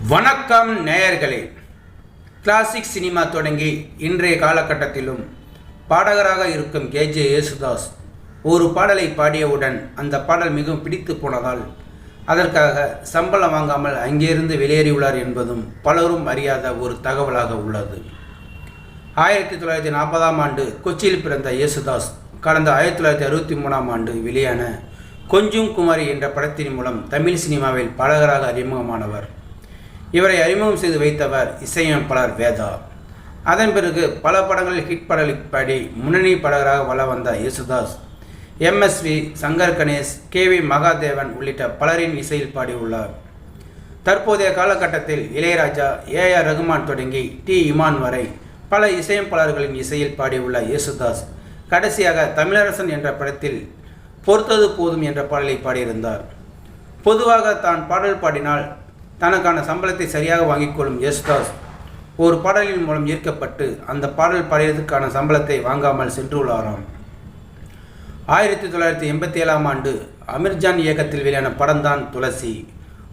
வணக்கம் நேயர்களே. Classic cinema தொடங்கி இன்றைய காலகட்டத்திலும் பாடகராக இருக்கும் கேஜே யேசுதாஸ் ஒரு பாடலை பாடியவுடன் அந்த பாடல் மிகவும் பிடித்து போனதால் அதற்காக சம்பளம் வாங்காமல் அங்கிருந்து வெளியேறியுள்ளார் என்பதும் பலரும் அறியாத ஒரு தகவலாக உள்ளது. 1940ஆம் ஆண்டு கொச்சியில் பிறந்த யேசுதாஸ் கடந்த 1963ஆம் ஆண்டு வெளியான கொஞ்சும் குமாரி என்ற படத்தின் மூலம் தமிழ் சினிமாவில் பாடகராக அறிமுகமானவர். இவரை அறிமுகம் செய்து வைத்தவர் இசையமைப்பாளர் வேதா. அதன் பிறகு பல படங்களில் ஹிட் பாடலை பாடி முன்னணி பாடகராக வலம் வந்த யேசுதாஸ் MSV, சங்கர் கணேஷ், KV மகாதேவன் உள்ளிட்ட பலரின் இசையில் பாடியுள்ளார். தற்போதைய காலகட்டத்தில் இளையராஜா, AR ரகுமான் தொடங்கி T இமான் வரை பல இசையமைப்பாளர்களின் இசையில் பாடியுள்ள யேசுதாஸ் கடைசியாக தமிழரசன் என்ற படத்தில் பொறுத்தது போதும் என்ற பாடலை பாடியிருந்தார். பொதுவாக தான் பாடல் பாடினால் தனக்கான சம்பளத்தை சரியாக வாங்கிக் கொள்ளும் யேசுதாஸ் ஒரு பாடலின் மூலம் ஈர்க்கப்பட்டு அந்த பாடல் பாடியதற்கான சம்பளத்தை வாங்காமல் சென்றுள்ளாராம். 1987ஆம் ஆண்டு அமீர்ஜான் இயக்கத்தில் வெளியான படம்தான் துளசி.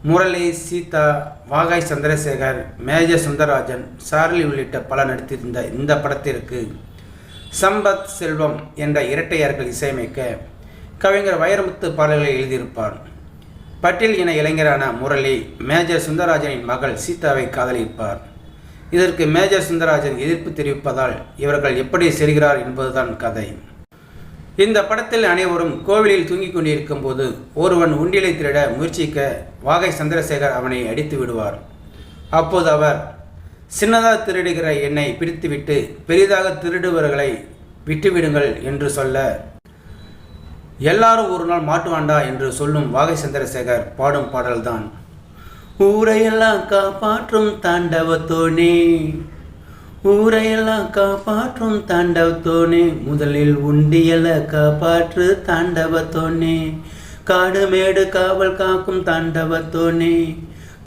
முரளி, சீதா, வாகாய் சந்திரசேகர், மேஜர் சுந்தரராஜன், சார்லி உள்ளிட்ட பலர் நடித்திருந்த இந்த படத்திற்கு சம்பத் செல்வம் என்ற இரட்டையர்கள் இசையமைக்க கவிஞர் வைரமுத்து பாடல்களை எழுதியிருப்பார். பட்டியல் இன இளைஞரான முரளி மேஜர் சுந்தரராஜனின் மகள் சீதாவை காதலிப்பார். இதற்கு மேஜர் சுந்தரராஜன் எதிர்ப்பு தெரிவிப்பதால் இவர்கள் எப்படி செல்கிறார் என்பதுதான் கதை. இந்த படத்தில் அனைவரும் கோவிலில் தூங்கிக் கொண்டிருக்கும் போது ஒருவன் உண்டியலை திருட முயற்சிக்க வாகை சந்திரசேகர் அவனை அடித்து விடுவார். அப்போது அவர் சின்னதாக திருடுகிற என்னை பிடித்துவிட்டு பெரிதாக திருடுபவர்களை விட்டுவிடுங்கள் என்று சொல்ல எல்லாரும் ஒரு நாள் மாட்டுவாண்டா என்று சொல்லும் வாகை சந்திரசேகர் பாடும் பாடல்தான் ஊரையெல்லாம் காப்பாற்றும் தாண்டவத்தோனே, ஊரையெல்லாம் காப்பாற்றும் தாண்டவத்தோனே, முதலில் உண்டியல காப்பாற்று தாண்டவத்தோனே, காடு மேடு காவல் காக்கும் தாண்டவத்தோனே,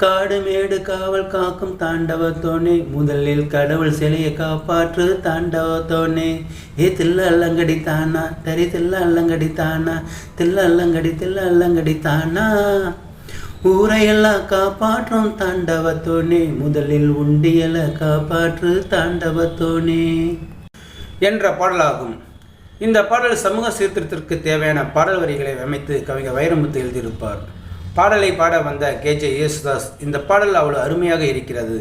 காடு மேடு காவல் காக்கும் தாண்டவத்தோனே, முதலில் கடவுள் சிலையை காப்பாற்று தாண்டவத்தோனே, தில்ல அல்லங்கடி தானா தரி தில்ல அல்லங்கடி தானா தில்ல அல்லங்கடி தில்ல அல்லங்கடி தானா, ஊரையெல்லாம் காப்பாற்றும் தாண்டவத்தோனே, முதலில் உண்டியல காப்பாற்று தாண்டவத்தோனே என்ற பாடலாகும். இந்த பாடல் சமூக சீர்திருத்தத்திற்கு தேவையான பாடல் வரிகளை அமைத்து கவிஞர் வைரமுத்து எழுதியிருப்பார். பாடலை பாட வந்த கேஜே யேசுதாஸ் இந்த பாடல் அவ்வளவு அருமையாக இருக்கிறது,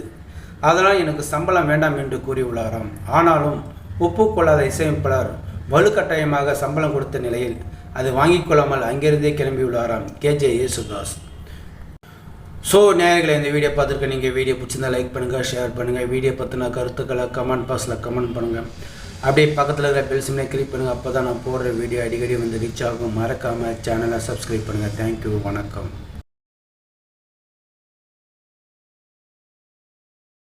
அதனால் எனக்கு சம்பளம் வேண்டாம் என்று கூறியுள்ளாராம். ஆனாலும் ஒப்புக்கொள்ளாத இசையமைப்பாளர் வலுக்கட்டாயமாக சம்பளம் கொடுத்த நிலையில் அது வாங்கிக் கொள்ளாமல் அங்கிருந்தே கிளம்பியுள்ளாராம் கேஜே யேசுதாஸ். ஸோ நேயர்களை, இந்த வீடியோ பார்த்துருக்க நீங்கள் வீடியோ பிடிச்சிருந்தா லைக் பண்ணுங்கள், ஷேர் பண்ணுங்கள். வீடியோ பற்றின கருத்துக்களை கமெண்ட் பாக்ஸில் கமெண்ட் பண்ணுங்கள். அப்படியே பக்கத்தில் இருக்கிற பெல் சிம்லை கிளிக் பண்ணுங்கள். அப்போ தான் நான் போடுற வீடியோ அடிக்கடி வந்து ரீச் ஆகும். மறக்காமல் சேனலை சப்ஸ்கிரைப் பண்ணுங்கள். தேங்க்யூ, வணக்கம்.